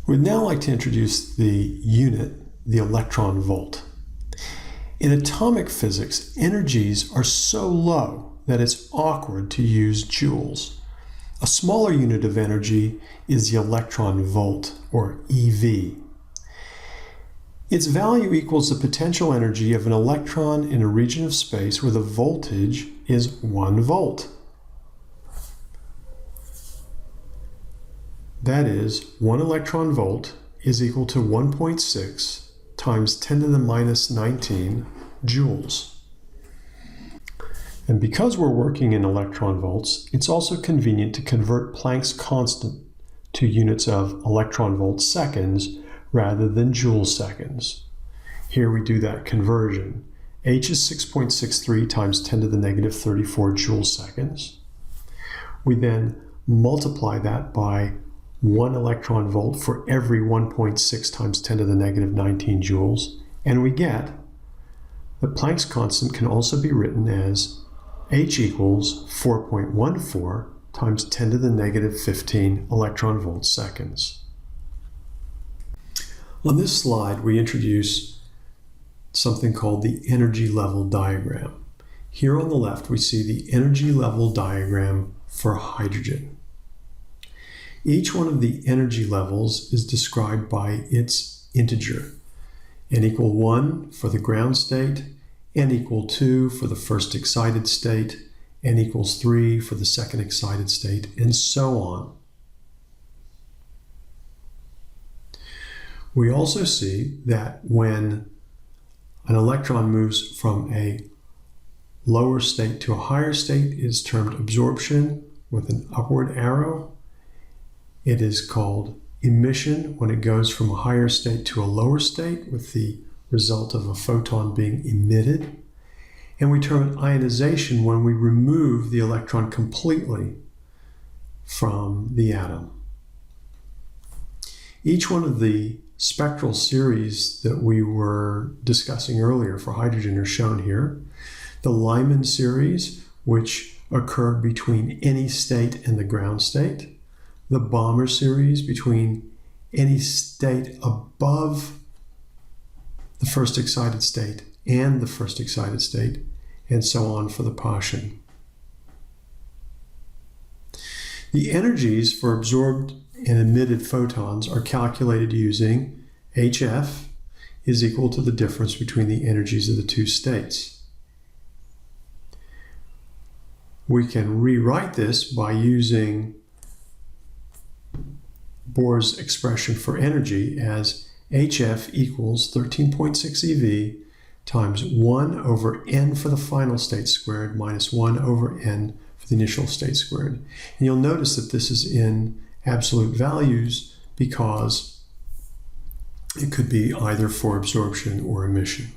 We'd now like to introduce the unit, the electron volt. In atomic physics, energies are so low that it's awkward to use joules. A smaller unit of energy is the electron volt, or eV. Its value equals the potential energy of an electron in a region of space where the voltage is 1 volt. That is, 1 electron volt is equal to 1.6 times 10 to the minus 19 joules. And because we're working in electron volts, it's also convenient to convert Planck's constant to units of electron volt seconds rather than joule seconds. Here we do that conversion. H is 6.63 times 10 to the negative 34 joule seconds. We then multiply that by 1 electron volt for every 1.6 times 10 to the negative 19 joules, and we get that Planck's constant can also be written as H equals 4.14 times 10 to the negative 15 electron volt seconds. On this slide, we introduce something called the energy level diagram. Here on the left, we see the energy level diagram for hydrogen. Each one of the energy levels is described by its integer. N equal 1 for the ground state, N equal 2 for the first excited state, N equals 3 for the second excited state, and so on. We also see that when an electron moves from a lower state to a higher state, it is termed absorption with an upward arrow. It is called emission when it goes from a higher state to a lower state with the result of a photon being emitted. And we term it ionization when we remove the electron completely from the atom. Each one of the spectral series that we were discussing earlier for hydrogen are shown here. The Lyman series, which occur between any state and the ground state. The Balmer series, between any state above the first excited state and the first excited state, and so on for the Paschen. The energies for absorbed and emitted photons are calculated using HF is equal to the difference between the energies of the two states. We can rewrite this by using Bohr's expression for energy as HF equals 13.6 eV times 1 over n for the final state squared minus 1 over n for the initial state squared. And you'll notice that this is in absolute values because it could be either for absorption or emission.